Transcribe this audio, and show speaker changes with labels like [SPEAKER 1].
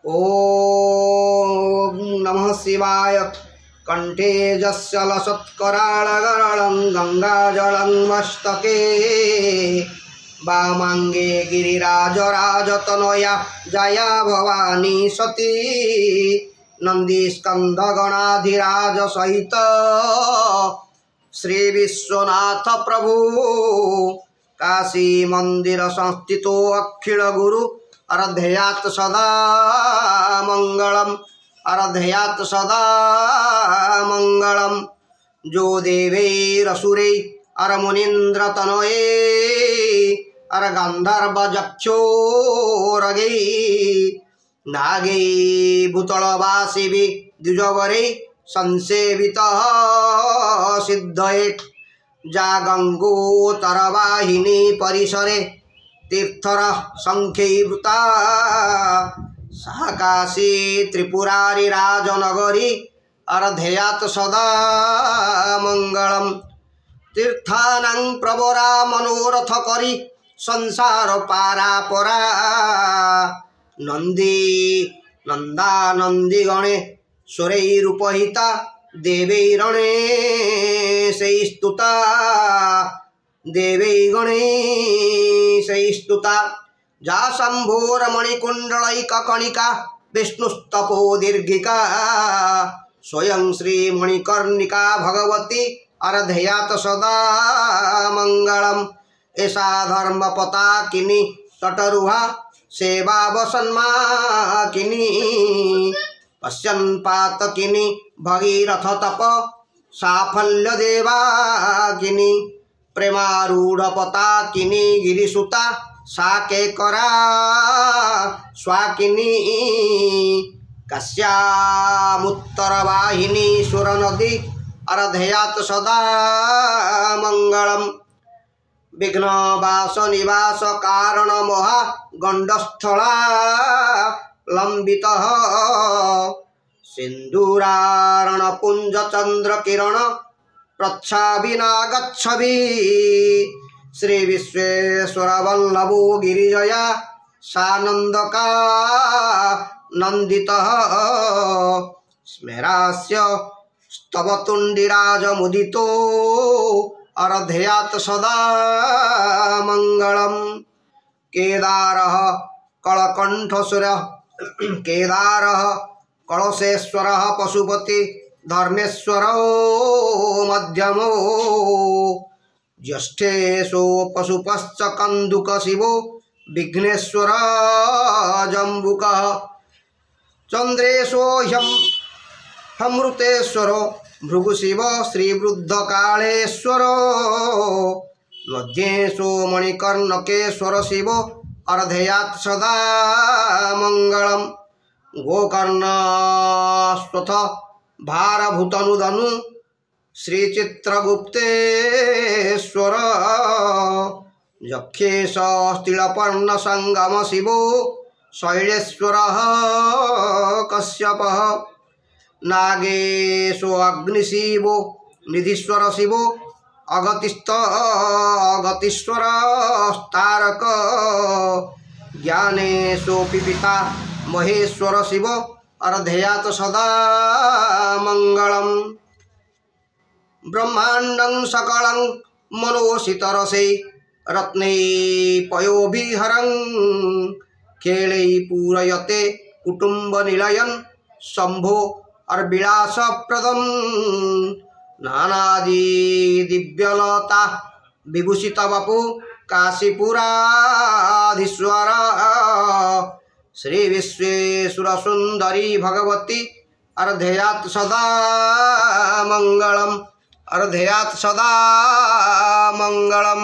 [SPEAKER 1] ओम नमः शिवाय। कंठे जस्य लसत्कराळगरलं गंगाजलं मस्तके वामांगे गिरिराजराजतनया जया भवानी सती नंदीस्कंदगणाधिराज सहित श्री विश्वनाथ प्रभु काशी मंदिर संस्थितो अखिल गुरु अर्धयात सदा मंगलम अर्धयात सदा मंगलम। जो देवैरसुरै अर मुनीन्द्र तनये अर गंधर्व जक्षोरगै नागै भूतलवासी द्विजवरै संसेवितः सिद्धये जा गंगोत्तरवाहिनी परिसरे तीर्थर संख्यैवृता सा काशी त्रिपुरारी राजनगरी अर्धयात सदा मंगलम। तीर्थानां प्रवरा मनोरथ करी संसार पारा परा नंदी नंदानंदी गणे सुरैरुपहिता देवैरणे सैस्तुता देवै गणे सैस्तुता जा शंभोर मणिकुंडलैक कणिका विष्णुस्तपो दीर्घिका स्वयं श्री मणिकर्णिका भगवती अर्धयात सदा मंगलम। ऐसा धर्म पताकिनी तटरुहा सेवा वसन्माकिनी पश्यन् पातकिनी भगीरथ तप साफल्य देवाकिनी प्रेमारूढ़ पताकिनी गिरिसुता साके करा स्वाकिनी कस्यामुत्तर वाहिनी सुर नदी अर्धयात सदा मंगलम। विघ्न वास निवास कारण मोहा गंडस्थला लंबितः सिंधुरारण पुंज चंद्र किरण प्रच्छाविना गच्छभि श्री विश्वेश्वर वल्लभो गिरिजया सानंदका नंदितः स्मेरास्य स्तवतुंडिराज मुदितो अर्धयात सदा मंगलम। केदारः कलकंठसुरः केदारः कलशेश्वरः पशुपति धर्मेश्वरो मध्यमो ज्येष्ठेशो पशुपश्च कंदुक शिवो विघ्नेश्वर जम्बुकः चंद्रेशो हमृतेश्वरो भृगुशिव श्रीवृद्धकालेश्वरो मध्येशो मणिकर्णकेश्वर शिव अर्धयात सदा मंगलम। गोकर्णस्वथ भारभूतनुदनु श्रीचित्रगुप्तेश्वर यक्षेश तिलपर्ण संगम शिवो शैलेश्वर कश्यप नागेशो अग्निशिवो निधीश्वर शिवो अगतीश्वर तारक ज्ञानेशो पिता महेश्वर शिव अर्धयात सदा मंगलम। ब्रह्मांडं सकलं मनोसितरसे रत्नै पयोभिहरं खेलै पूरयते कुटुंब निलयन शंभो अर्विलासप्रदं नानादि दिव्यलता विभूषित वपु काशीपुराधीश्वर श्री विश्वेश्वर सुंदरी भगवती अर्धयात सदा मंगलम अर्धयात सदा मंगलम।